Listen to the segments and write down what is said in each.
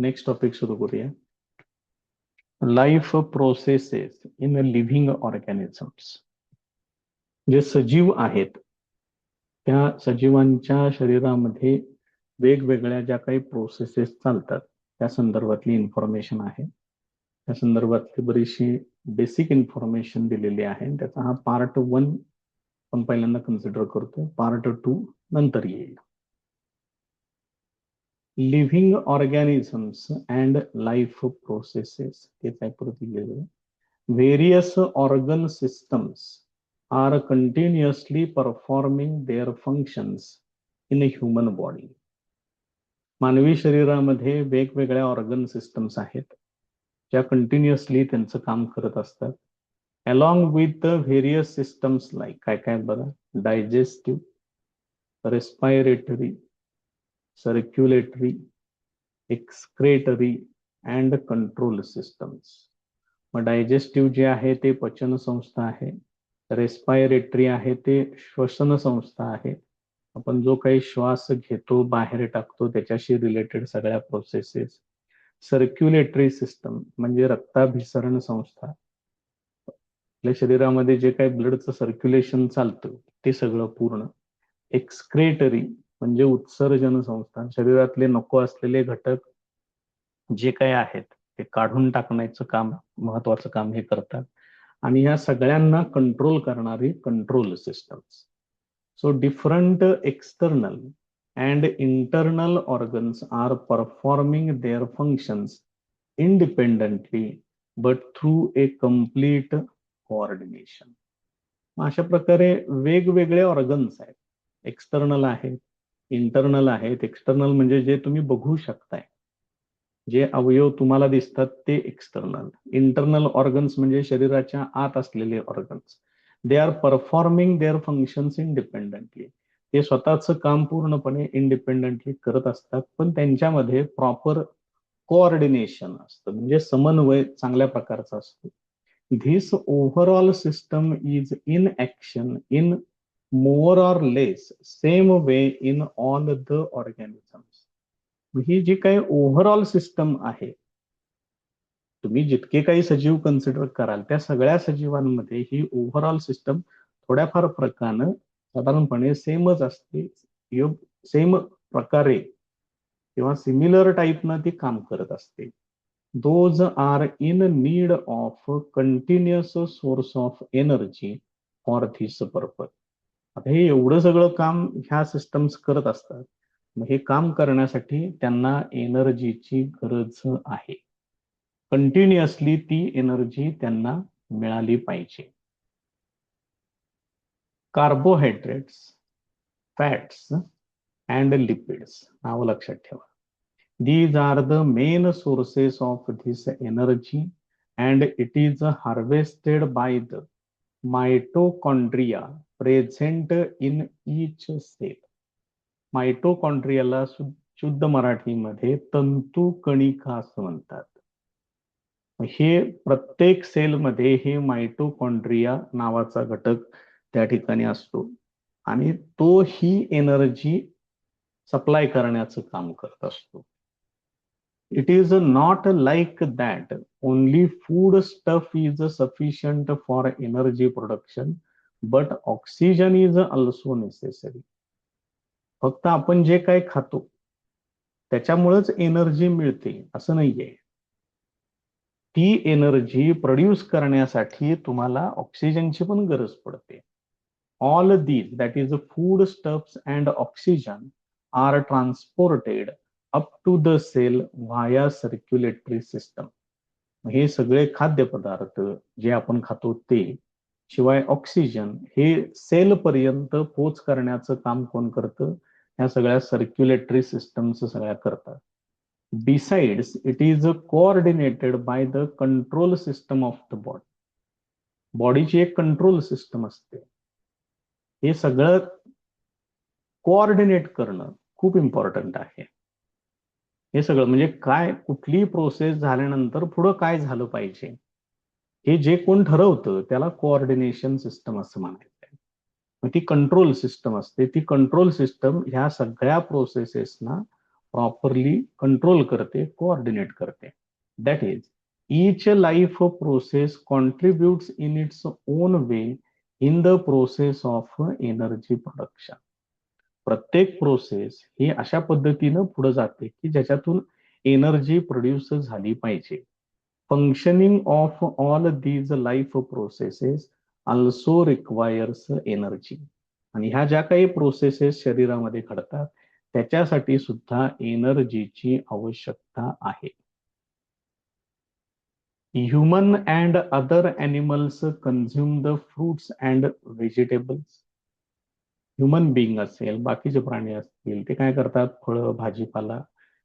Next topic सुरू करूया. Life processes in living organisms. जे सजीव आहेत त्या सजीवांच्या शरीरामध्ये वेगवेगळ्या ज्या काही प्रोसेसेस चालतात त्या संदर्भातली इन्फॉर्मेशन आहे. त्या संदर्भातली बरीचशी बेसिक इन्फॉर्मेशन दिलेली आहे. त्याचा हा पार्ट 1 आपण पहिल्यांदा कन्सिडर करतो. पार्ट 2 नंतर येईल. Living organisms and life processes हे परत लिहिलेलं. Various organ systems are continuously performing their functions in a human body. मानवी शरीरामध्ये वेगवेगळ्या ऑर्गन सिस्टम्स आहेत ज्या कंटिन्युअसली त्यांचं काम करत असतात. Along with various systems like काय काय बघा, digestive, respiratory, circulatory, excretory and control systems. मग डायजेस्टिव्ह जे आहे ते पचन संस्था आहे. रेस्पायरेटरी आहे ते श्वसन संस्था आहे. आपण जो काही श्वास घेतो बाहेर टाकतो त्याच्याशी रिलेटेड सगळ्या प्रोसेसेस. सर्क्युलेटरी सिस्टम म्हणजे रक्ताभिसरण संस्था. आपल्या शरीरामध्ये जे काही ब्लडचं सर्क्युलेशन चालतं ते सगळं पूर्ण. एक्सक्रेटरी म्हणजे उत्सर्जन संस्था. शरीरातले नको असलेले घटक जे काही आहेत ते काढून टाकण्याचं काम, महत्वाचं काम हे करतात. आणि या सगळ्यांना कंट्रोल करणारी control systems. So different external and internal organs are performing their functions independently but through a complete coordination. अशा प्रकारे वेगवेगळे ऑर्गन्स आहेत. एक्सटर्नल आहेत, इंटरनल आहेत. एक्सटर्नल म्हणजे जे तुम्ही बघू शकताय, जे अवयव तुम्हाला दिसतात ते एक्सटर्नल. इंटरनल ऑर्गन्स म्हणजे शरीराच्या आत असलेले organs. They are performing their functions independently. ते स्वतःचं काम पूर्णपणे इंडिपेंडेंटली करत असतात, पण त्यांच्यामध्ये प्रॉपर कोऑर्डिनेशन असतं, म्हणजे समन्वय चांगल्या प्रकारचा असतो. This overall system is in action in more or less same way in all the organisms. ही जी काही ओव्हरऑल सिस्टम आहे, तुम्ही जितके काही सजीव कन्सिडर कराल त्या सगळ्या सजीवांमध्ये ही ओव्हरऑल सिस्टम थोड्याफार प्रकारानं साधारणपणे सेमच असते. सेम प्रकारे किंवा सिमिलर टाईपनं ती काम करत असते. Those are in need of continuous source of energy for this purpose. आता हे एवढं सगळं काम ह्या सिस्टम्स करत असतात. मग हे काम करण्यासाठी त्यांना एनर्जीची गरज आहे. कंटिन्युअसली ती एनर्जी त्यांना मिळाली पाहिजे. कार्बोहायड्रेट्स, फॅट्स अँड लिपिड्स नाव लक्षात ठेवा. These are the main sources of this energy and it is harvested by the mitochondria present in each cell. मायटोकॉन्ड्रियाला शुद्ध मराठीमध्ये तंतू कणिका असं म्हणतात. हे प्रत्येक सेलमध्ये हे मायटोकॉन्ड्रिया नावाचा घटक त्या ठिकाणी असतो आणि तो ही एनर्जी सप्लाय करण्याचं काम करत असतो. It is not like that only food stuff is sufficient for energy production but oxygen is also necessary. फक्त आपण जे काही खातो त्याच्यामुळेच एनर्जी मिळते असं नाहीये. ती एनर्जी प्रोड्यूस करण्यासाठी तुम्हाला ऑक्सिजनची पण गरज पडते. All these that is food stuffs and oxygen are transported up to the cell via circulatory system. हे सगळे खाद्यपदार्थ जे आपण खातो ते शिवाय ऑक्सिजन हे सेल पर्यंत पोच करण्याचं काम कोण करतं? ह्या सगळ्या सर्क्युलेटरी सिस्टम्स सगळ्या करतात. Besides, it is coordinated by the control system of the body. बॉडीची एक कंट्रोल सिस्टम असते. हे सगळं कोऑर्डिनेट करणं खूप इम्पॉर्टंट आहे. हे सगळं म्हणजे काय, कुठली प्रोसेस झाल्यानंतर पुढं काय झालं पाहिजे हे जे कोण ठरवतं त्याला कोऑर्डिनेशन सिस्टम असं म्हणायचं. मग ती कंट्रोल सिस्टम असते. ती कंट्रोल सिस्टम ह्या सगळ्या प्रोसेसेसना प्रॉपरली कंट्रोल करते, कोऑर्डिनेट करते. That is each life process contributes in its own way in the process of energy production. प्रत्येक प्रोसेस ही अशा पद्धतीनं पुढे जाते की ज्याच्यातून एनर्जी प्रोड्यूस झाली पाहिजे. Functioning of all these life processes also requires energy. आणि ह्या ज्या काही प्रोसेसेस शरीरामध्ये घडतात त्याच्यासाठी सुद्धा एनर्जीची आवश्यकता आहे. Human and other animals consume the fruits and vegetables. Human being असेल, बाकीचे प्राणी असतील, ते काय करतात, फळं भाजीपाला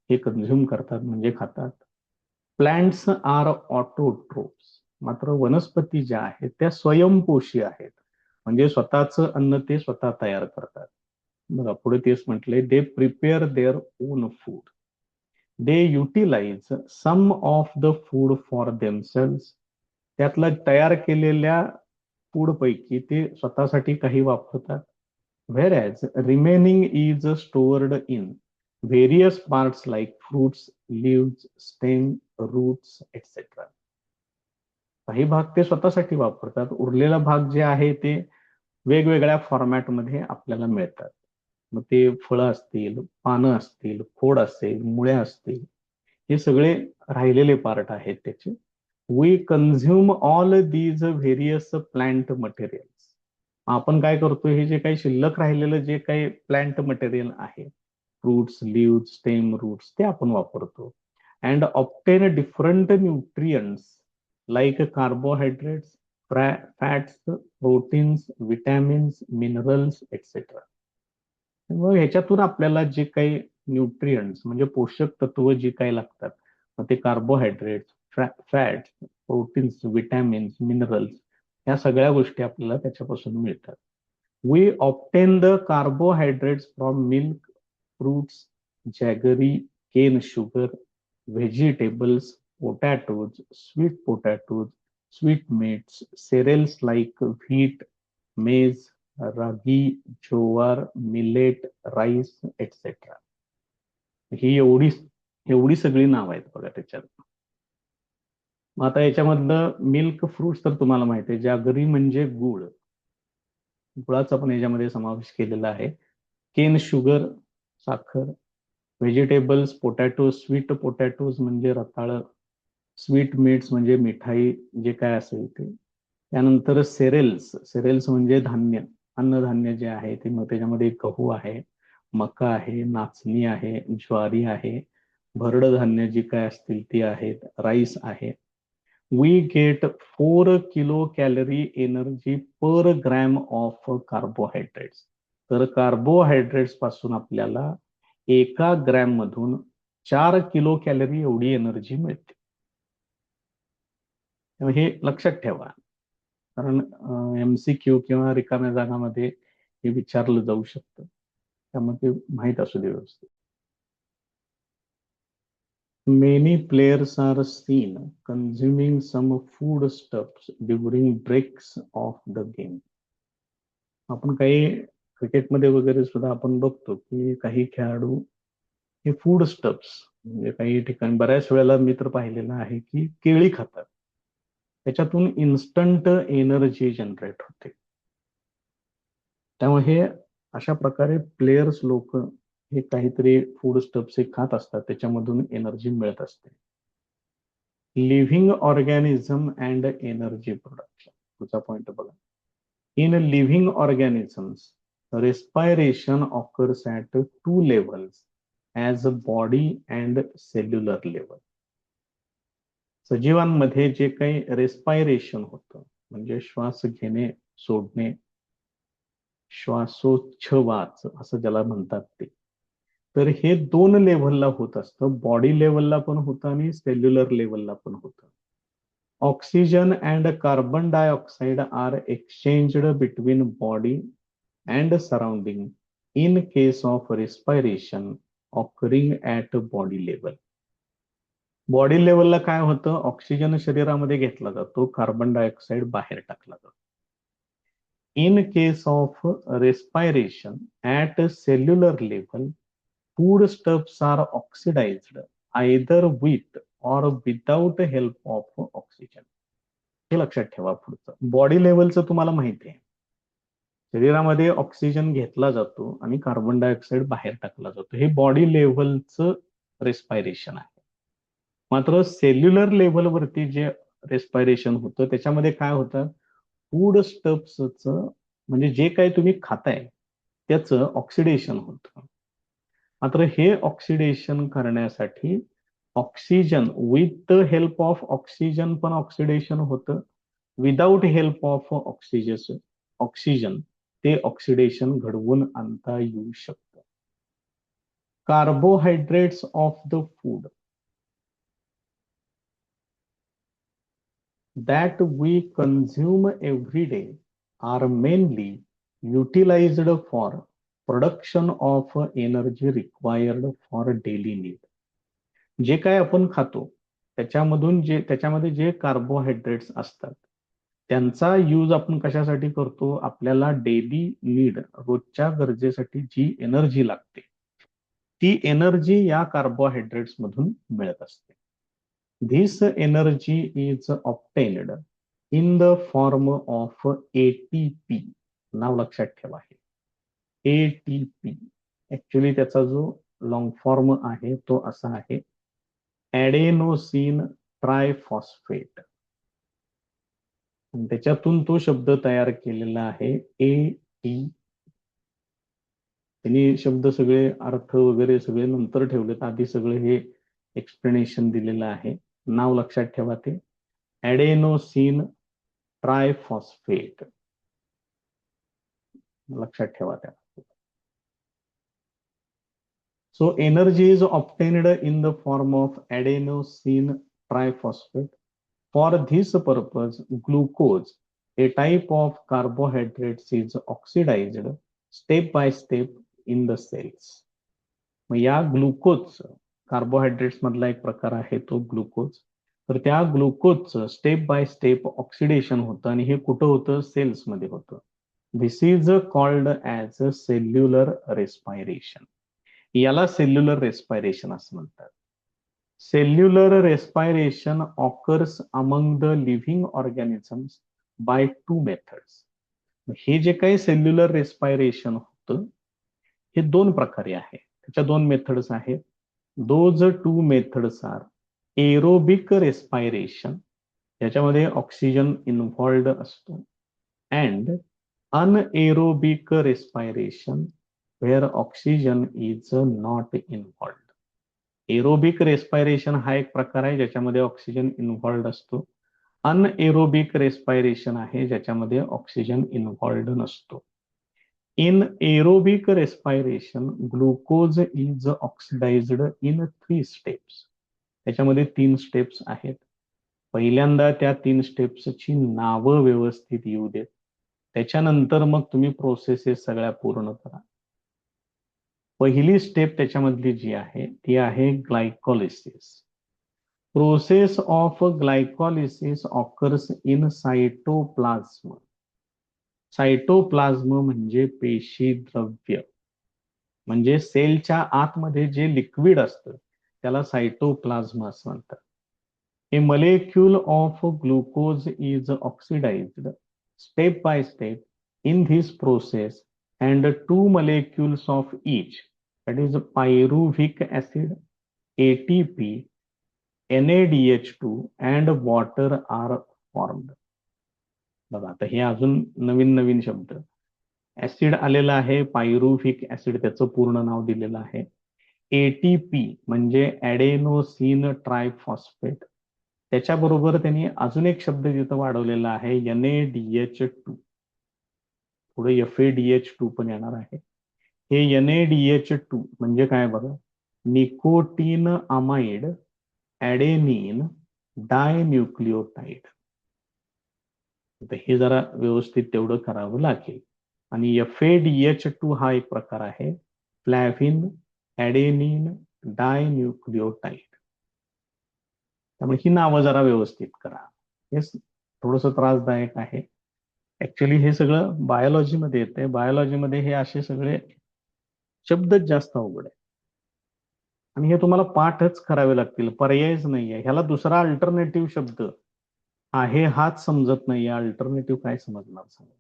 हे कन्झ्युम करतात म्हणजे खातात. Plants are autotrophs. मात्र वनस्पती ज्या आहेत त्या स्वयंपोषी आहेत, म्हणजे स्वतःचं अन्न ते स्वतः तयार करतात. बघा पुढे तेच म्हटले, they prepare their own food. They utilise some of the food for themselves. त्यातला तयार केलेल्या फूड पैकी ते स्वतःसाठी काही वापरतात. whereas remaining is stored in various parts like fruits, leaves, stem, roots, etc. काही भाग ते स्वतःसाठी वापरतात, उरलेला भाग जे आहे ते वेगवेगळ्या फॉर्मॅटमध्ये आपल्याला मिळतात. मग ते फळं असतील, पानं असतील, खोड असेल, मुळ्या असतील, हे सगळे राहिलेले पार्ट आहेत त्याचे. We consume all these various plant materials. आपण काय करतो, हे जे काही शिल्लक राहिलेलं जे काही प्लांट मटेरियल आहे, फ्रुट्स, लिव्ह, स्टेम, रूट्स, ते आपण वापरतो. And obtain different nutrients like carbohydrates, fats, proteins, vitamins, minerals etcetera. मग ह्याच्यातून आपल्याला जे काही न्यूट्रियंट्स म्हणजे पोषक तत्व जी काही लागतात, मग ते carbohydrates, fats, proteins, vitamins, minerals, ह्या सगळ्या गोष्टी आपल्याला त्याच्यापासून मिळतात. We obtain the carbohydrates from milk, fruits, jaggery, cane sugar, vegetables, potatoes, sweet potatoes, sweet meats, cereals like wheat, maize, ragi, jowar, millet, rice etcetera. ही एवढी एवढी सगळी नाव आहेत बघा त्याच्यात. मग आता याच्यामधलं मिल्क फ्रुट्स तर तुम्हाला माहिती आहे, जागरी म्हणजे गुळ, गुळाचा पण याच्यामध्ये समावेश केलेला आहे. केन शुगर साखर, व्हेजिटेबल्स पोटॅटो, स्वीट पोटॅटोज म्हणजे रताळ, स्वीट मीट्स म्हणजे मिठाई जे काय असेल ते. त्यानंतर सेरेल्स, सेरेल्स म्हणजे धान्य, अन्नधान्य जे आहे ते. मग त्याच्यामध्ये गहू आहे, मका आहे, नाचणी आहे, ज्वारी आहे, भरड धान्य जी काय असतील ती आहेत, राईस आहे. We get 4 kilo calorie energy per gram of carbohydrates. तर कार्बोहायड्रेट्स पासून आपल्याला एका ग्रॅम मधून 4 किलो कॅलरी एवढी एनर्जी मिळते. हे लक्षात ठेवा, कारण MCQ किंवा रिकाम्या जागामध्ये हे विचारलं जाऊ शकतं, त्यामुळे ते माहीत असू दे व्यवस्थित. Many players are seen consuming some foodstuffs during breaks of the game. आपण काही क्रिकेटमध्ये वगैरे सुद्धा आपण बघतो की काही खेळाडू हे फूड स्टफ्स म्हणजे काही ठिकाणी बऱ्याच वेळेला मी तर पाहिलेलं आहे की केळी खातात, त्याच्यातून इन्स्टंट एनर्जी जनरेट होते. त्यामुळे हे अशा प्रकारे प्लेयर्स लोक हे काहीतरी फूड स्टफ्स हे खात असतात, त्याच्यामधून एनर्जी मिळत असते. Living organism and energy production, पुढचा पॉइंट बघा. In living organisms respiration occurs at two levels as a body and cellular level. सजीवांमध्ये जे काही रेस्पायरेशन होतं म्हणजे श्वास घेणे सोडणे, श्वासोच्छवास असं ज्याला म्हणतात ते, तर हे 2 लेव्हलला होत असतं. बॉडी लेव्हलला पण होतं आणि सेल्युलर लेव्हलला पण होतं. Oxygen and carbon dioxide are exchanged between body and surrounding in case of respiration occurring at body level. Body लेवलला काय होतं, ऑक्सिजन शरीरामध्ये घेतला जातो, कार्बन डायऑक्साईड बाहेर टाकला जातो. In case of respiration at cellular level food stuffs are oxidised either with or without help of oxygen. हे लक्षात ठेवा. पुढचं बॉडी लेवलचं तुम्हाला माहिती आहे, शरीरामध्ये ऑक्सिजन घेतला जातो आणि कार्बन डायऑक्साईड बाहेर टाकला जातो. हे बॉडी लेव्हलचं रेस्पायरेशन आहे. मात्र सेल्युलर लेव्हलवरती जे रेस्पायरेशन होतं त्याच्यामध्ये काय होतं, फूड स्टफ्सचं म्हणजे जे काही तुम्ही खाताय त्याचं ऑक्सिडेशन होतं. मात्र हे ऑक्सिडेशन करण्यासाठी oxygen with the help of oxygen पण ऑक्सिडेशन होतं, विदाउट हेल्प ऑफ ऑक्सिजन ते ऑक्सिडेशन घडवून आणता येऊ शकतं. Carbohydrates of the food that we consume every day are mainly utilized for production of energy required for daily need. जे काय आपण खातो त्याच्यामध्ये जे कार्बोहायड्रेट्स असतात त्यांचा यूज आपण कशासाठी करतो, आपल्याला डेली नीड रोजच्या गरजेसाठी जी एनर्जी लागते ती एनर्जी या कार्बोहायड्रेट्स मधून मिळत असते. This energy is obtained in the form of ATP. नाव लक्षात ठेवा आहे ATP. ऍक्च्युली त्याचा जो लॉंग फॉर्म आहे तो असा आहे, ॲडेनोसिन ट्रायफॉस्फेट. त्याच्यातून तो शब्द तयार केलेला आहे ATP. त्यांनी शब्द सगळे अर्थ वगैरे सगळे नंतर ठेवलेत, आधी सगळे हे एक्सप्लेनेशन दिलेलं आहे. नाव लक्षात ठेवा ते ॲडेनोसिन ट्रायफॉस्फेट. लक्षात ठेवा त्या. So energy is obtained in the form of adenosine triphosphate. For this purpose, glucose, a type of carbohydrates, is oxidized step by step in the cells. मग या ग्लुकोज कार्बोहायड्रेट्स मधला एक प्रकार आहे तो ग्लुकोज. तर त्या ग्लुकोजचं स्टेप बाय स्टेप ऑक्सिडेशन होतं आणि हे कुठं होतं, सेल्समध्ये होतं. This is called as a cellular respiration. याला सेल्युलर रेस्पायरेशन असं म्हणतात. Cellular respiration occurs among the living organisms by two methods. हे जे काही सेल्युलर रेस्पायरेशन होतं हे दोन प्रकारे आहे, त्याच्या दोन मेथड्स आहेत. Those two methods are aerobic respiration, याच्यामध्ये ऑक्सिजन इन्व्हॉल्ड असतो, and anaerobic respiration where oxygen is not involved. Aerobic respiration हा एक प्रकार आहे ज्याच्यामध्ये ऑक्सिजन इन्व्हॉल्ड असतो. अनएरोबिक रेस्पायरेशन आहे ज्याच्यामध्ये ऑक्सिजन इन्व्हॉल्ड नसतो. In aerobic respiration glucose is oxidised in 3 steps. त्याच्यामध्ये 3 स्टेप्स आहेत. पहिल्यांदा त्या 3 स्टेप्सची नावं व्यवस्थित येऊ देत, त्याच्यानंतर मग तुम्ही प्रोसेसेस सगळ्या पूर्ण करा. पहिली स्टेप त्याच्यामधली जी आहे ती आहे glycolysis. Process of glycolysis occurs in cytoplasm. Cytoplasm म्हणजे पेशी द्रव्य, म्हणजे सेलच्या आतमध्ये जे लिक्विड असतं त्याला सायटोप्लाझ्म असं म्हणतात. A molecule of glucose is oxidised step by step in this process and 2 molecules of each, that is pyruvic acid, ATP, NADH2 and water are formed. बघा आता हे अजून नवीन नवीन शब्द. ऍसिड आलेला आहे, पायरुव्हिक ऍसिड त्याचं पूर्ण नाव दिलेलं आहे. ATP म्हणजे ॲडेनोसिन ट्रायफॉस्फेट, त्याच्याबरोबर त्यांनी अजून एक शब्द तिथं वाढवलेला आहे NADH2. पुढे FADH2 पण येणार आहे. हे NADH2 म्हणजे काय बघा, निकोटीन अमाइड ॲडेनिन डायन्यूक्लियोटाइड. हे जरा व्यवस्थित तेवढं करावं लागेल. आणि FADH2 हा एक प्रकार आहे, फ्लॅव्हिन ॲडेनिन डायन्यूक्लियोटाइड. त्यामुळे ही नावं जरा व्यवस्थित करा. हे थोडंसं त्रासदायक आहे. ऍक्च्युली हे सगळं बायोलॉजीमध्ये येते. बायोलॉजीमध्ये हे असे सगळे शब्दच जास्त अवघड आहे. आणि हे तुम्हाला पाठच करावे लागतील, पर्यायच नाहीये. ह्याला दुसरा अल्टरनेटिव्ह शब्द आहे हाच समजत नाहीये. अल्टरनेटिव्ह काय समजणार सांगा.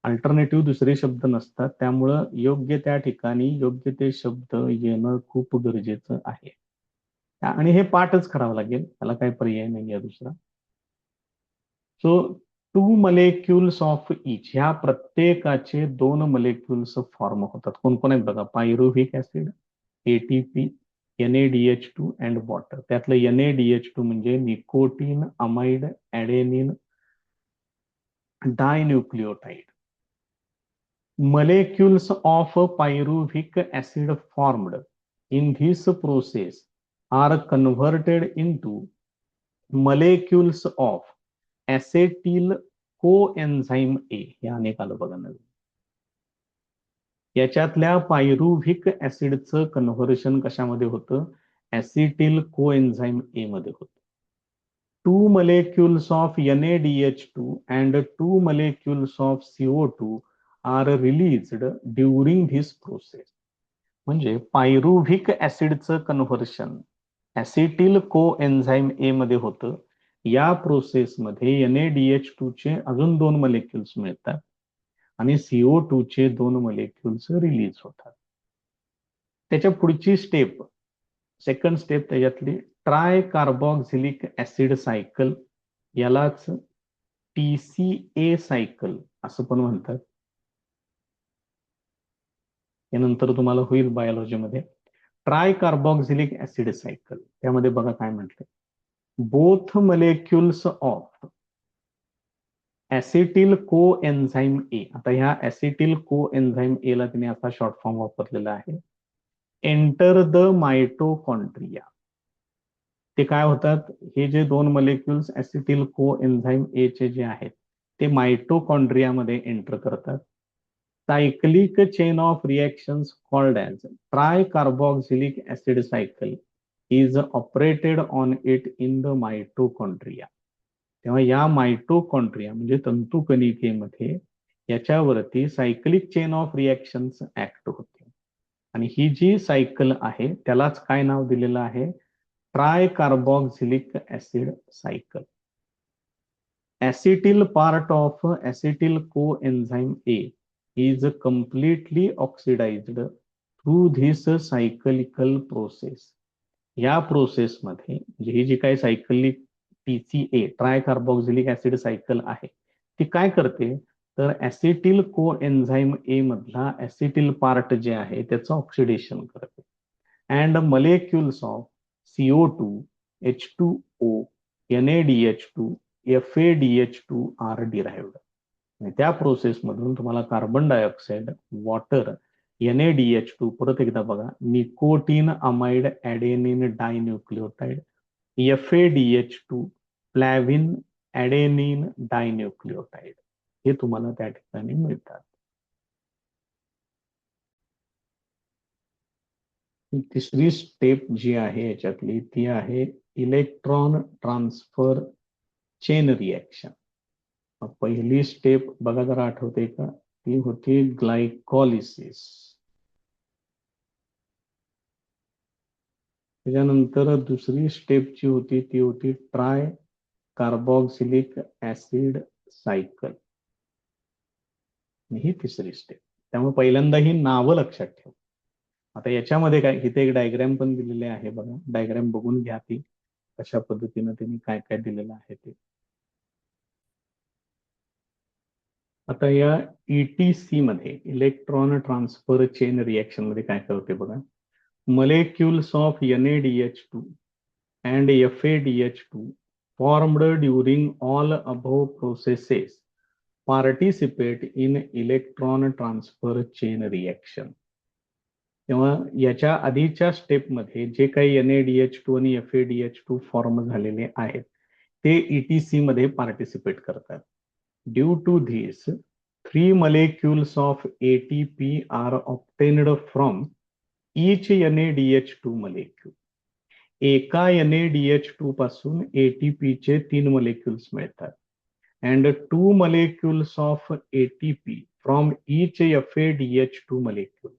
अल्टरनेटिव्ह दुसरे शब्द नसतात, त्यामुळं योग्य त्या ठिकाणी योग्य ते शब्द येणं खूप गरजेचं आहे. आणि हे पाठच करावं लागेल, त्याला काही पर्याय नाहीये दुसरा. सो 2 molecules ऑफ इच, ह्या प्रत्येकाचे 2 molecules फॉर्म होतात. कोण कोण आहेत बघा, pyruvic acid, ATP, NaDH2 and water. त्यातलं NaDH2 म्हणजे nicotine amide adenine dinucleotide. Molecules of pyruvic acid formed in this process are converted into molecules of acetyl coenzyme A. हे अनेक आलं बघा नवीन. याच्यातल्या पायरुव्हिक ऍसिडचं कन्व्हर्शन कशामध्ये होतं, ऍसिटिल कोएन्झाइम ए मध्ये होतं. 2 molecules of NaDH2 and 2 molecules of CO2 are released during this process. म्हणजे पायरुव्हिक ऍसिडचं conversion ऍसिटिल coenzyme ए मध्ये होतं. या प्रोसेसमध्ये NaDH2 चे अजून 2 मॉलिक्युल्स मिळतात आणि CO2 चे 2 मॉलिक्युल्स रिलीज होतात. त्याच्या पुढची स्टेप, सेकंड स्टेप त्याच्यातली ट्राय कार्बॉक्झिलिक ऍसिड सायकल, यालाच TCA सायकल असं पण म्हणतात. यानंतर तुम्हाला होईल बायोलॉजीमध्ये. ट्राय कार्बॉक्झिलिक ऍसिड सायकल, त्यामध्ये बघा काय म्हटलंय, बोथ मॉलिक्युल्स ऑफ ऍसिटिल कोएन्झाइम ए. आता ह्या ऍसिटिल कोएन्झाइम ए ला तिने असा शॉर्ट फॉर्म वापरलेला आहे, एंटर द मायटोकॉन्ड्रिया. ते काय होतात, हे जे 2 मॉलिक्युल्स ऍसिटिल कोएन्झाइम ए चे जे आहेत ते मायटोकॉन्ड्रियामध्ये एंटर करतात. Cyclic chain of reactions called as try carboxylic acid cycle is operated on it in the mitochondria. तेव्हा या मायटोकॉन्ड्रिया म्हणजे तंतुकणिकेमध्ये याच्यावरती cyclic chain of reactions act होते. आणि ही जी सायकल आहे त्यालाच काय नाव दिलेलं आहे, try carboxylic acid cycle. acetyl part of acetyl coenzyme A is completely oxidized through this cyclical process. या प्रोसेसमध्ये म्हणजे ही जी काही cyclic TCA try carboxylic acid cycle आहे ती काय करते, तर ऍसिटिल कोएन्झाइम ए मधला ऍसिटिल पार्ट जे आहे त्याचं ऑक्सिडेशन करते and molecules of CO2, H2O, NaDH2, FADH2 are derived. त्या प्रोसेसमधून तुम्हाला कार्बन डायऑक्साईड, वॉटर, NaDH2, परत एकदा बघा, nicotine amide adenine dinucleotide, FADH2, flavin adenine dinucleotide, हे तुम्हाला त्या ठिकाणी मिळतात. तिसरी स्टेप जी आहे याच्यातली ती आहे इलेक्ट्रॉन ट्रान्सफर चेन रिएक्शन. पहिली स्टेप बघा जरा आठवते का, ती होती ग्लायकॉलिसिस. त्याच्यानंतर दुसरी स्टेप जी होती ती होती ट्राय कार्बॉक्झिलिक ऍसिड सायकल. ही तिसरी स्टेप. त्यामुळे पहिल्यांदा ही नावं लक्षात ठेव. आता याच्यामध्ये काय, इथे एक डायग्राम पण दिलेले आहे बघा, डायग्राम बघून घ्या ती कशा पद्धतीने त्यांनी काय काय दिलेलं आहे ते. आता या ETC मध्ये इलेक्ट्रॉन ट्रान्सफर चेन रिएक्शन मध्ये काय काय होते बघा, molecules of NaDH2 and FADH2 formed during all above processes participate in electron transfer chain reaction. तेव्हा याच्या आधीच्या स्टेपमध्ये जे काही NaDH2 आणि FADH2 फॉर्म झालेले आहेत ते ETC मध्ये पार्टिसिपेट करतात. Due to this 3 molecules of ATP are obtained from each NaDH2 molecule. एका NaDH2 पासून ATP चे 3 molecules मिळतात and 2 molecules of ATP from each FADH2 molecule.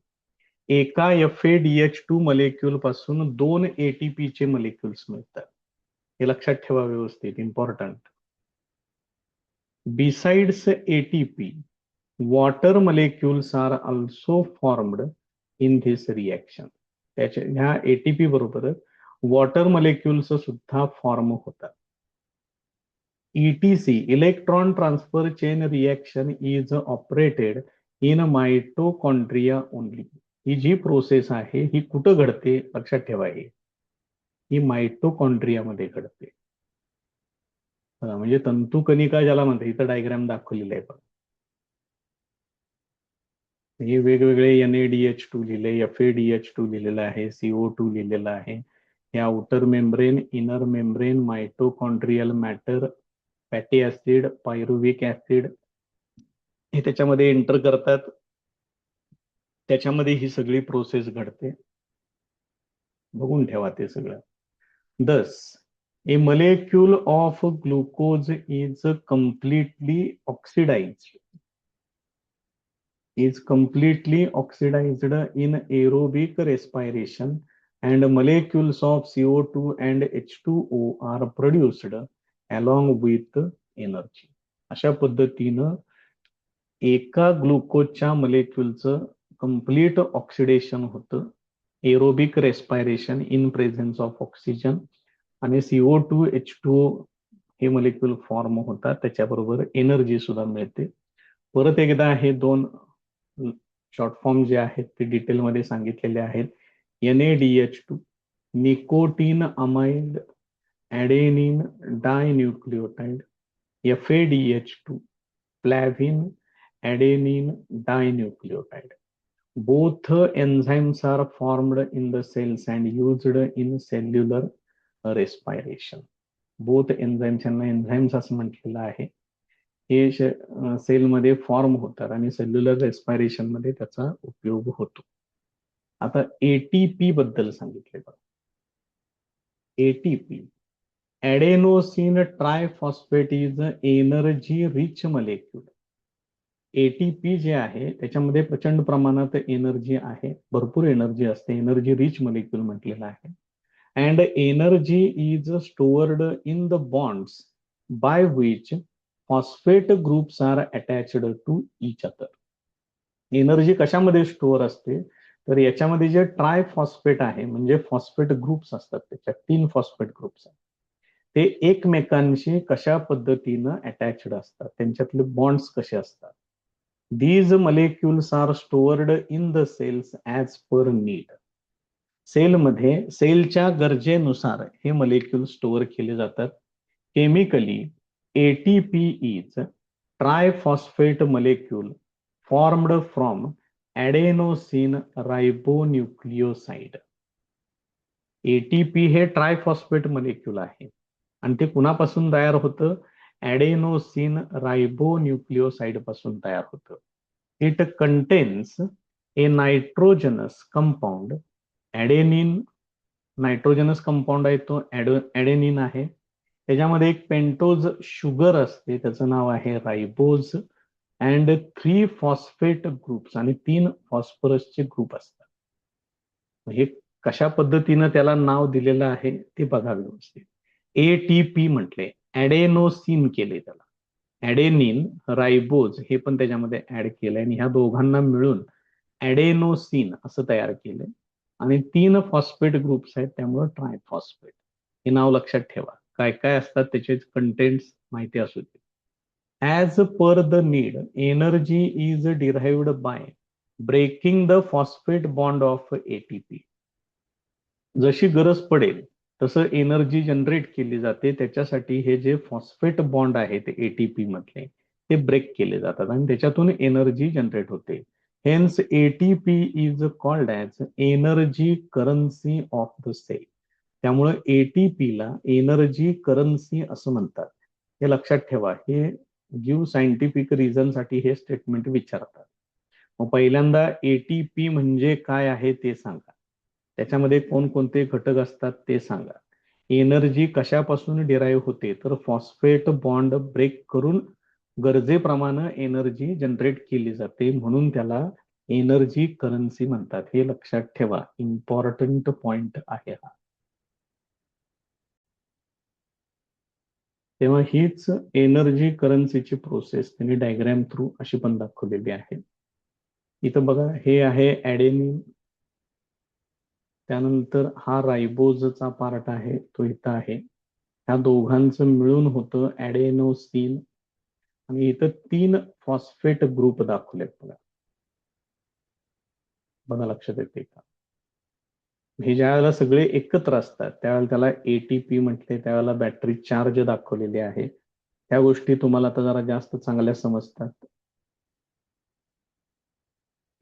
एका FADH2 मॉलिक्यूल पासून 2 ATP चे मॉलिक्युल्स मिळतात. हे लक्षात ठेवा व्यवस्थित, important. Besides ATP, water molecules are also formed in this reaction. त्याच्या ह्या ATP बरोबर वॉटर मॉलिक्युल्स सुद्धा फॉर्म होतात. ETC, electron transfer chain reaction is operated in mitochondria only. ही जी प्रोसेस आहे ही कुठं घडते लक्षात ठेवा, ही मायटोकॉन्ड्रियामध्ये घडते. म्हणजे तंतुकणिका ज्याला म्हणते, इथं डायग्राम दाखवलेलं आहे. हे वेगवेगळे NADH2 लिहिले, FADH2 लिहिलेलं आहे, CO2 लिहिलेलं आहे. हे outer membrane, inner membrane, mitochondrial matter, fatty acid, pyruvic acid हे त्याच्यामध्ये एंटर करतात. त्याच्यामध्ये ही सगळी प्रोसेस घडते. बघून ठेवा ते सगळं. Thus, a molecule of glucose is completely oxidized in aerobic respiration, and molecules of CO2 and H2O are produced along with energy. अशा पद्धतीनं एका ग्लुकोजच्या मॉलिक्युलचं कंप्लीट ऑक्सिडेशन होतं, aerobic respiration in presence of oxygen, आणि CO2 H2O हे molecule form होतात, त्याच्याबरोबर energy सुद्धा मिळते. परत एकदा हे दोन शॉर्ट फॉर्म जे आहेत ते डिटेलमध्ये सांगितलेले आहेत. NADH2, nicotine amide adenine dinucleotide. FADH2, flavin adenine dinucleotide. Both enzymes are formed in the cells and used in cellular respiration. Both enzymes, यांना एन्झाईम्स असं म्हटलेलं आहे. हे सेलमध्ये फॉर्म होतात आणि सेल्युलर रेस्पायरेशन मध्ये त्याचा उपयोग होतो. आता ATP बद्दल सांगितले बघा. ATP, adenosine triphosphate is energy rich molecule. ATP जे आहे त्याच्यामध्ये प्रचंड प्रमाणात एनर्जी आहे, भरपूर एनर्जी असते, एनर्जी रिच मॉलिक्यूल म्हटलेलं आहे. And energy is stored in the bonds by which phosphate groups are attached to each other. Energy कशामध्ये स्टोअर असते तर याच्यामध्ये जे ट्रायफॉस्फेट आहे, म्हणजे फॉस्फेट ग्रुप्स असतात, त्याच्यात 3 फॉस्फेट ग्रुप्स आहेत, ते एकमेकांशी कशा पद्धतीनं अटॅच्ड असतात, त्यांच्यातले बॉन्ड्स कसे असतात. These molecules are stored in the cells as per need. सेलमध्ये सेलच्या गरजेनुसार हे मॉलिक्यूल स्टोअर केले जातात. Chemically ATP is triphosphate molecule formed from adenosine ribonucleoside. ATP हे ट्रायफॉस्फेट मॉलिक्यूल आहे आणि ते कुणापासून तयार होतं, ॲडेनोसिन रायबोन्यूक्लियोसाइड पासून तयार होतं. It contains a nitrogenous compound adenine. Nitrogenous compound आहे तो ॲडेनिन आहे. त्याच्यामध्ये एक पेंटोज शुगर असते, त्याचं नाव आहे रायबोज, अँड 3 फॉस्फेट ग्रुप्स आणि 3 फॉस्फरसचे ग्रुप असतात. हे कशा पद्धतीनं त्याला नाव दिलेलं आहे ते बघा व्यवस्थित. ATP म्हटले, ॲडेनोसिन केले त्याला, ॲडेनिन रायबोज हे पण त्याच्यामध्ये ऍड केलंय आणि ह्या दोघांना मिळून ॲडेनोसिन असं तयार केलंय. आणि 3 फॉस्फेट ग्रुप्स आहेत, त्यामुळे ट्रायफॉस्फेट हे नाव लक्षात ठेवा. काय काय असतात त्याचे कंटेंट्स माहिती असू दे. As per the need energy is derived by breaking the phosphate bond of ATP. जशी गरज पडेल तसं एनर्जी जनरेट केली जाते, त्याच्यासाठी हे जे फॉस्फेट बॉन्ड आहे ते ATP मधले ते ब्रेक केले जातात आणि त्याच्यातून एनर्जी जनरेट होते. Hence ATP is called as energy currency of the cell. त्यामुळे ATP ला एनर्जी करन्सी असं म्हणतात. हे लक्षात ठेवा. हे गिव्ह सायंटिफिक रिझन साठी हे स्टेटमेंट विचारतात. मग पहिल्यांदा ATP म्हणजे काय आहे ते सांगा, त्याच्यामध्ये कोणकोणते घटक असतात ते सांगा. एनर्जी कशापासून डिराईव्ह होते तर फॉस्फेट बॉन्ड ब्रेक करून गरजेप्रमाणे एनर्जी जनरेट केली जाते, म्हणून त्याला एनर्जी करन्सी म्हणतात. हे लक्षात ठेवा, इम्पॉर्टंट पॉइंट आहे हा. तेव्हा हीच एनर्जी करन्सीची प्रोसेस त्यांनी डायग्राम थ्रू अशी पण दाखवलेली आहे. इथं बघा, हे आहे ऍडेनिन, त्यानंतर हा रायबोजचा पार्ट आहे तो इथं आहे. ह्या दोघांचं मिळून होतं ऍडेनोसिन, आणि इथं 3 फॉस्फेट ग्रुप दाखवलेत बघा. बघा, लक्षात येते का? हे ज्या वेळेला सगळे एकत्र असतात त्यावेळेला त्याला एटीपी म्हटले, त्यावेळेला बॅटरी चार्ज दाखवलेली आहे. ह्या गोष्टी तुम्हाला आता जरा जास्त चांगल्या समजतात.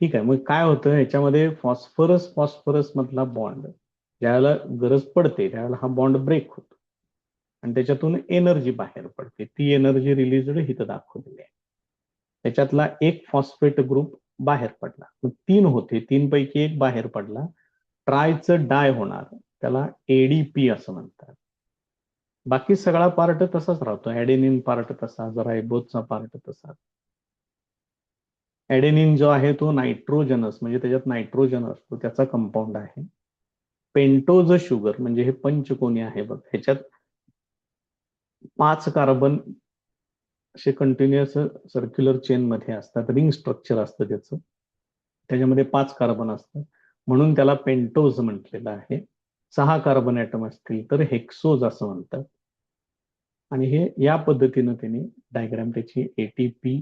ठीक आहे, मग काय होतं ह्याच्यामध्ये, फॉस्फरस फॉस्फरस मधला बॉन्ड ज्यावेळेला गरज पडते त्यावेळेला हा बॉन्ड ब्रेक होतो आणि त्याच्यातून एनर्जी बाहेर पडते. ती एनर्जी रिलीजड इथं दाखवलेली आहे. त्याच्यातला एक फॉस्फेट ग्रुप बाहेर पडला, मग 3 होते, 3 पैकी एक बाहेर पडला, ट्रायचं डाय होणार, त्याला एडीपी असं म्हणतात. बाकी सगळा पार्ट तसाच राहतो, ऍडेनिन पार्ट तसा, रायबोजचा पार्ट तसा. ऍडेनिन जो आहे तो नायट्रोजनस, म्हणजे त्याच्यात नायट्रोजन असतो, त्याचा कंपाऊंड आहे. पेंटोज शुगर म्हणजे हे पंचकोनी आहे बघ, ह्याच्यात 5 कार्बन असे कंटिन्युअस सर्क्युलर चेन मध्ये असतात, रिंग स्ट्रक्चर असतं त्याचं, त्याच्यामध्ये 5 कार्बन असतात, म्हणून त्याला पेंटोज म्हटलेलं आहे. 6 कार्बन ऍटम असतील तर हेक्सोज असं म्हणतात. आणि हे या पद्धतीनं त्यांनी डायग्राम, त्याची एटीपी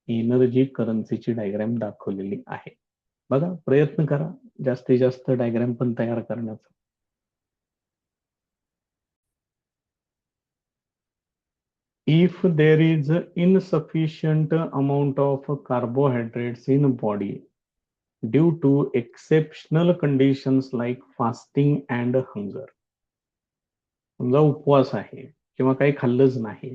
एनर्जी करन्सीची डायग्राम दाखवलेली आहे. बघा, प्रयत्न करा जास्तीत जास्त डायग्राम पण तयार करण्याचा. If there is insufficient amount of carbohydrates in body due to exceptional conditions like fasting and hunger, समजा उपवास आहे किंवा काही खाल्लंच नाही,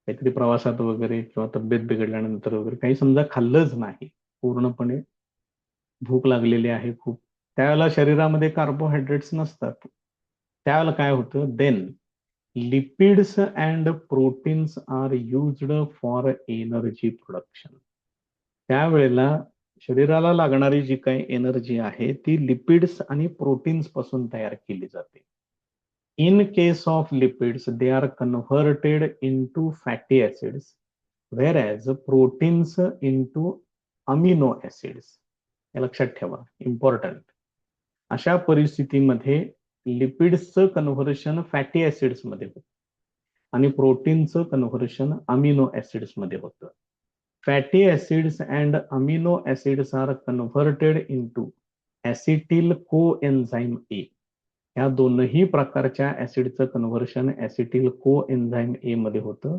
काहीतरी प्रवासात वगैरे किंवा तब्येत बिघडल्यानंतर वगैरे काही समजा खाल्लंच नाही, पूर्णपणे भूक लागलेली आहे खूप, त्यावेळेला शरीरामध्ये कार्बोहायड्रेट्स नसतात, त्यावेळेला काय होतं, then lipids and proteins are used for energy production. त्यावेळेला शरीराला लागणारी जी काही एनर्जी आहे ती लिपिड्स आणि प्रोटीन्स पासून तयार केली जाते. In case of lipids, they are converted into fatty acids, whereas proteins into amino acids. हे लक्षात ठेवा, इम्पॉर्टंट. अशा परिस्थितीमध्ये लिपिड्सचं कन्व्हर्शन फॅटी ऍसिड्स मध्ये होतं आणि प्रोटीनचं कन्व्हर्शन अमिनो ऍसिड्स मध्ये होतं. Fatty acids and amino acids are converted into acetyl coenzyme A. या दोनही प्रकारच्या ऍसिडचं कन्व्हर्शन ऍसिटिल कोएन्झाइम ए मध्ये होतं.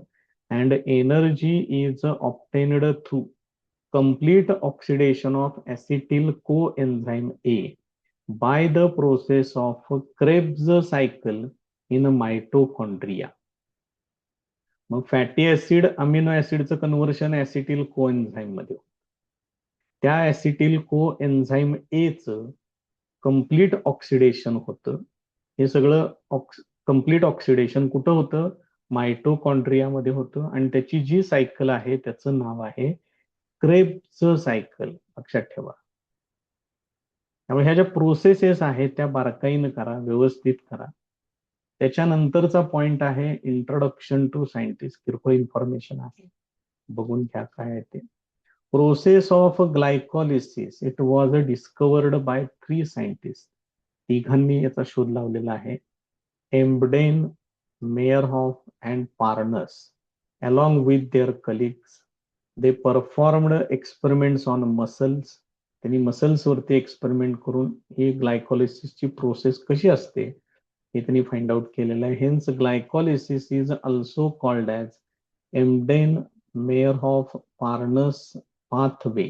And energy is obtained through complete oxidation of acetyl coenzyme A by the process of Krebs cycle in mitochondria. मग fatty acid amino ऍसिडचं conversion ऍसिटिल कोएन्झाइम मध्ये, त्या ऍसिटिल coenzyme ए चं complete oxidation होतं. हे सगळं कम्प्लीट ऑक्सिडेशन कुठं होतं, मायटोकॉन्ड्रियामध्ये होतं, आणि त्याची जी सायकल आहे त्याचं नाव आहे क्रेब्सचं सायकल. लक्षात ठेवा. त्यामुळे ह्या ज्या प्रोसेसेस आहेत त्या बारकाईनं करा, व्यवस्थित करा. त्याच्यानंतरचा पॉइंट आहे इंट्रोडक्शन टू सायंटिस्ट, किरकोळ इन्फॉर्मेशन आहे, बघून घ्या काय आहे ते. Process of glycolysis, it was discovered by 3 scientist. तिघांनी याचा शोध लावलेला आहे. Embden, Meyerhof and Parnas, along with their colleagues. They performed experiments on muscles. त्यांनी मसल्स वरती एक्सपेरिमेंट करून ही ग्लायकॉलिसिसची प्रोसेस कशी असते हे त्यांनी फाइंड आउट केलेलं आहे. Hence glycolysis is also called as Embden Meyerhof Parnas pathway,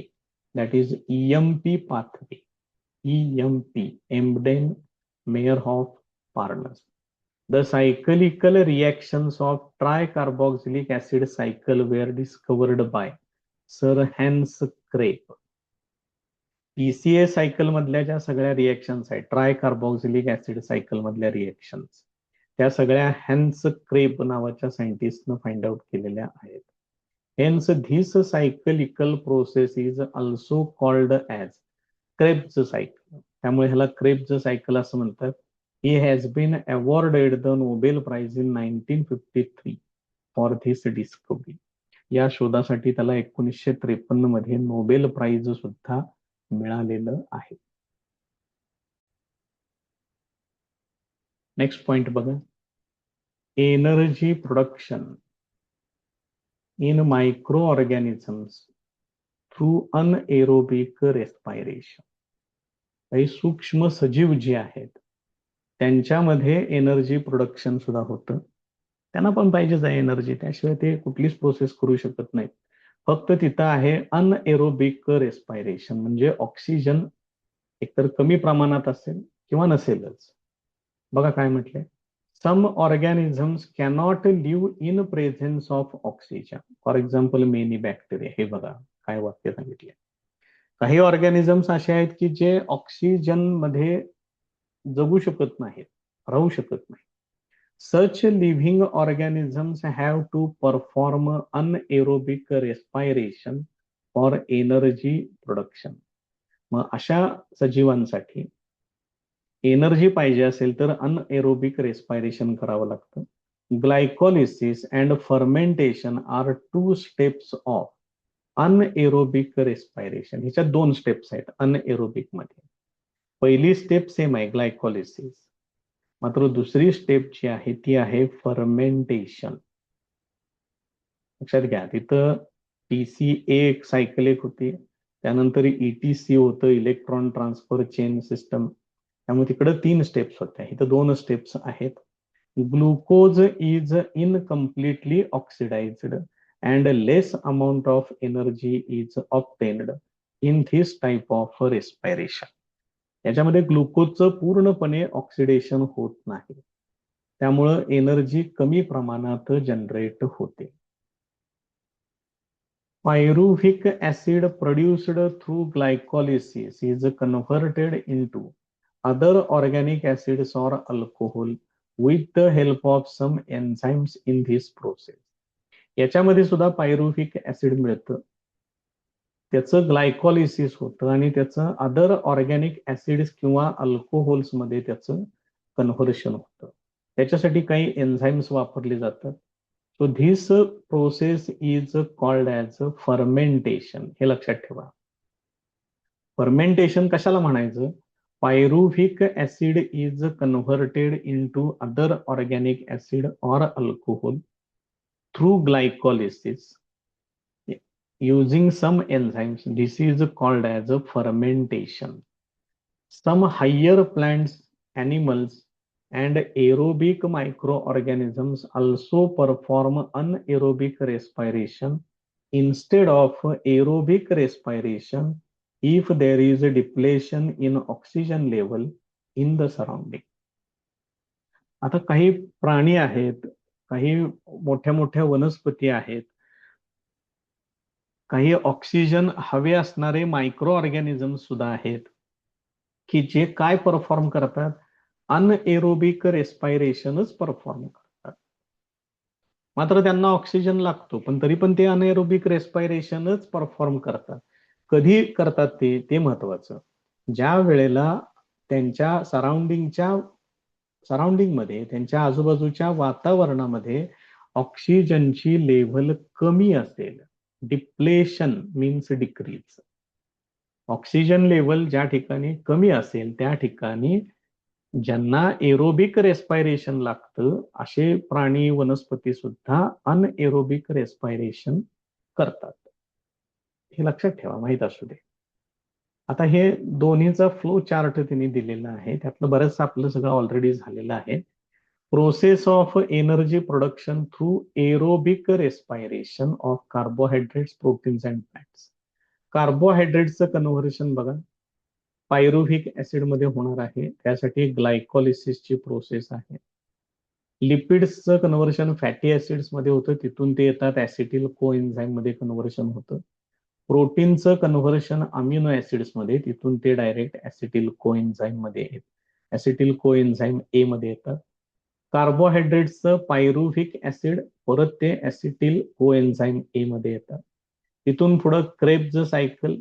that is EMP pathway. EMP, Embden Meyerhof Parners. The cyclical reactions of tricarboxylic acid cycle were discovered by Sir Hans Krebs. PCA cycle मधल्या ज्या सगळ्या reactions आहेत, ट्रायकार्बॉक्सिलिक acid cycle मधल्या reactions, त्या सगळ्या hence crepe नावाच्या सायंटिस्टनं find out केलेल्या आहेत. Hence, this cyclical process is also called as Krebs cycle. त्यामुळे ह्याला Krebs cycle असं म्हणतात. He has been awarded the Nobel Prize in 1953 for this discovery. या शोधासाठी त्याला 1953 मध्ये नोबेल प्राइज सुद्धा मिळालेलं आहे. नेक्स्ट पॉइंट बघा, energy production in micro organisms through anaerobic respiration. काही सूक्ष्म सजीव जे आहेत त्यांच्यामध्ये एनर्जी प्रोडक्शन सुद्धा होतं. त्यांना पण पाहिजेच आहे एनर्जी, त्याशिवाय ते कुठलीच प्रोसेस करू शकत नाहीत. फक्त तिथं आहे अनएरोबिक रेस्पायरेशन, म्हणजे ऑक्सिजन एकतर कमी प्रमाणात असेल किंवा नसेलच. बघा काय म्हटलंय, some organisms cannot live in presence of oxygen, for example many bacteria. हे बघा काय वाक्य सांगितले, काही ऑर्गॅनिझम्स असे आहेत की जे ऑक्सिजन मध्ये जगू शकत नाहीत, राहू शकत नाही. Such living organisms have to perform anaerobic respiration for energy production. मग अशा सजीवांसाठी एनर्जी पाहिजे असेल तर अनएरोबिक रेस्पायरेशन करावं लागतं. Glycolysis and fermentation are 2 steps of anaerobic respiration. ह्याच्यात 2 स्टेप्स आहेत अनएरोबिक मध्ये. पहिली स्टेप सेम आहे ग्लायकोलिसिस, मात्र दुसरी स्टेप जी आहे ती आहे फर्मेंटेशन. लक्षात घ्या, तिथं TCA एक सायकल एक होती, त्यानंतर ETC होतं, इलेक्ट्रॉन ट्रान्सफर चेन सिस्टम. त्यामुळे तिकडे 3 स्टेप्स होत्या, इथं 2 स्टेप्स आहेत. Glucose is incompletely oxidised and less amount of energy is obtained in this type of respiration. याच्यामध्ये ग्लुकोजचं पूर्णपणे ऑक्सिडेशन होत नाही, त्यामुळं एनर्जी कमी प्रमाणात जनरेट होते. Pyruvic acid produced through glycolysis is converted into other organic acids or alcohol with the help of some enzymes in this process. याच्यामध्ये सुद्धा पायरुव्हिक ऍसिड मिळतं, त्याचं ग्लायकोलिसिस होतं आणि त्याचं अदर ऑर्गॅनिक ऍसिड्स किंवा अल्कोहोल्स मध्ये त्याचं कन्व्हर्शन होतं. त्याच्यासाठी काही एन्झाइम्स वापरले जातात. So this process is called as fermentation. हे लक्षात ठेवा. फर्मेंटेशन कशाला म्हणायचं, pyruvic acid is converted into other organic acid or alcohol through glycolysis using some enzymes. This is called as a fermentation. Some higher plants, animals and aerobic microorganisms also perform anaerobic respiration instead of aerobic respiration if there is a depletion in oxygen level in the surrounding. आता काही प्राणी आहेत, काही मोठ्या मोठ्या वनस्पती आहेत, काही ऑक्सिजन हवे असणारे मायक्रो ऑर्गॅनिझम सुद्धा आहेत की जे काय परफॉर्म करतात, अनएरोबिक रेस्पायरेशनच परफॉर्म करतात. मात्र त्यांना ऑक्सिजन लागतो, पण तरी पण ते अनएरोबिक रेस्पायरेशनच परफॉर्म करतात. कधी करतात ते महत्वाचं, ज्या वेळेला त्यांच्या सराउंडिंगमध्ये, त्यांच्या आजूबाजूच्या वातावरणामध्ये ऑक्सिजनची लेव्हल कमी असेल. Depletion means decrease. Oxygen level ज्या ठिकाणी कमी असेल त्या ठिकाणी ज्यांना एरोबिक रेस्पायरेशन लागतं असे प्राणी वनस्पती सुद्धा अनएरोबिक रेस्पायरेशन करतात. हे लक्षात ठेवा, माहित असू दे. आता हे दोन्हीचा फ्लो चार्ट त्यांनी दिलेला आहे, त्यातलं बरंच आपलं सगळं ऑलरेडी झालेलं आहे. Process of energy production through aerobic respiration of carbohydrates, proteins and fats. कार्बोहायड्रेटचं कन्व्हर्शन बघा पायरुव्हिक ऍसिड मध्ये होणार आहे, त्यासाठी ग्लायकोलिसिसची प्रोसेस आहे. लिपिड्सचं कन्व्हर्शन फॅटी ऍसिड्स मध्ये होतं, तिथून ते येतात ऍसिटिल कोएन्झाइम मध्ये कन्व्हर्शन होतं. प्रोटीनचं कन्व्हर्शन अमिनो ऍसिड्स मध्ये, तिथून ते डायरेक्ट ऍसिटिल कोएन्झाइम मध्ये येतात, ऍसिटिल कोएन्झाइम ए मध्ये येतात. कार्बोहायड्रेटचं पायरुव्हिक ऍसिड परत ते ऍसिटिल कोएन्झाईम ए मध्ये येतात. तिथून पुढं क्रेब्ज सायकल,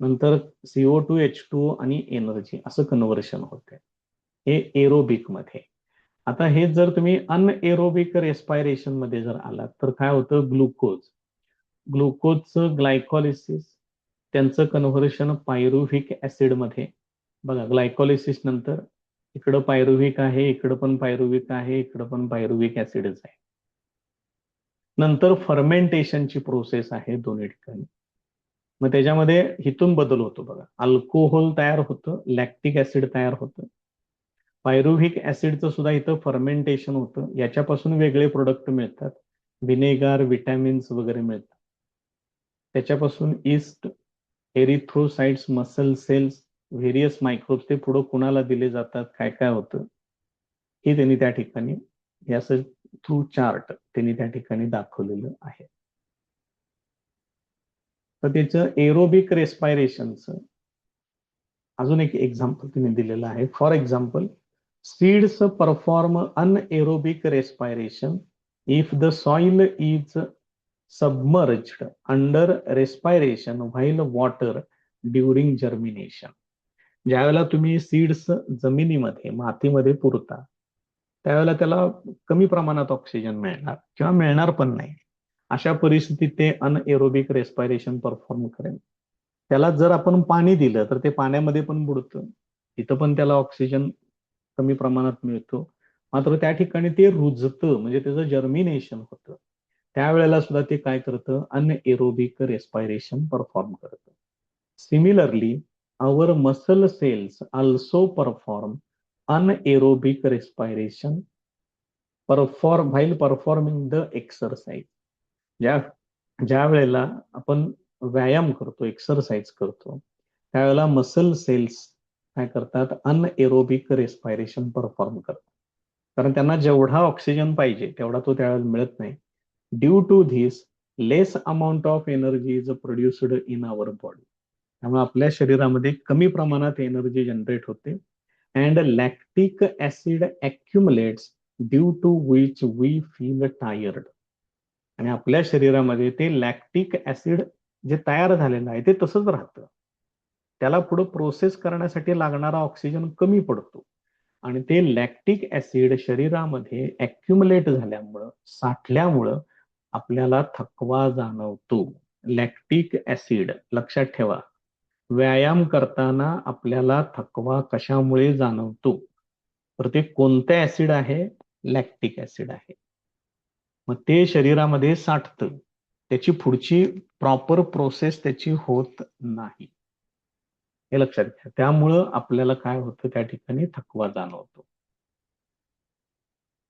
नंतर CO2H2O आणि एनर्जी असं कन्व्हर्शन होते हे एरोबिक मध्ये. आता हे जर तुम्ही अनएरोबिक रेस्पायरेशन मध्ये जर आलात तर काय होतं, ग्लुकोजचं ग्लायकॉलिसिस, त्यांचं कन्व्हर्शन पायरुव्हिक ऍसिड मध्ये. बघा ग्लायकॉलिसिस नंतर इकडं पायरुव्हिक आहे, इकडं पण पायरुव्हिक आहे, इकडं पण पायरुव्हिक ऍसिडच आहे. नंतर फर्मेंटेशनची प्रोसेस आहे दोन्ही ठिकाणी. मग त्याच्यामध्ये हिथून बदल होतो बघा, अल्कोहोल तयार होतं, लॅक्टिक ऍसिड तयार होतं. पायरुव्हिक ऍसिडचं सुद्धा इथं फर्मेंटेशन होतं, याच्यापासून वेगळे प्रोडक्ट मिळतात, व्हिनेगार, विटॅमिन्स वगैरे मिळतात. त्याच्यापासून yeast, erythrocytes, muscle cells, various microbes ते पुढे कुणाला दिले जातात, काय काय होतं हे त्यांनी त्या ठिकाणी हे असं थ्रू चार्ट त्यांनी त्या ठिकाणी दाखवलेलं आहे. तर त्याचं एरोबिक रेस्पायरेशनचं अजून एक एक्झाम्पल त्यांनी दिलेलं आहे. For example, seeds perform anaerobic respiration if the soil is submerged under respiration while water during germination. ज्यावेळेला तुम्ही सीड्स जमिनीमध्ये मातीमध्ये पुरता त्यावेळेला त्याला कमी प्रमाणात ऑक्सिजन मिळणार किंवा मिळणार पण नाही. अशा परिस्थितीत ते अनएरोबिक रेस्पायरेशन परफॉर्म करेल. त्याला जर आपण पाणी दिलं तर ते पाण्यामध्ये पण बुडतं, तिथं पण त्याला ऑक्सिजन कमी प्रमाणात मिळतो. मात्र त्या ठिकाणी ते रुजतं, म्हणजे त्याचं जर्मिनेशन होतं. त्यावेळेला सुद्धा ते काय करतं, अनएरोबिक रेस्पायरेशन परफॉर्म करतं. Similarly our muscle cells also perform anaerobic respiration while performing the exercise. ज्या वेळेला आपण व्यायाम करतो, एक्सरसाइज करतो, त्यावेळेला मसल सेल्स काय करतात, अनएरोबिक रेस्पायरेशन परफॉर्म करतात. कारण त्यांना जेवढा ऑक्सिजन पाहिजे तेवढा तो त्यावेळेला मिळत नाही. Due to this less amount of energy is produced in our body. त्यामुळे आपल्या शरीरामध्ये कमी प्रमाणात एनर्जी जनरेट होते. And lactic acid accumulates due to which we feel tired. आणि आपल्या शरीरामध्ये ते लॅक्टिक ऍसिड जे तयार झालेलं आहे ते तसंच राहतं. त्याला पुढे प्रोसेस करण्यासाठी लागणारा ऑक्सिजन कमी पडतो आणि ते लॅक्टिक ऍसिड शरीरामध्ये ऍक्युमुलेट झाल्यामुळं, साठल्यामुळं आपल्याला थकवा जाणवतो. लॅक्टिक ऍसिड लक्षात ठेवा, व्यायाम करताना आपल्याला थकवा कशामुळे जाणवतो, तर ते कोणतं ऍसिड आहे, लॅक्टिक ऍसिड आहे. मग ते शरीरामध्ये साठतं, त्याची पुढची प्रॉपर प्रोसेस त्याची होत नाही, हे लक्षात घ्या. त्यामुळं आपल्याला काय होतं, त्या ठिकाणी थकवा जाणवतो.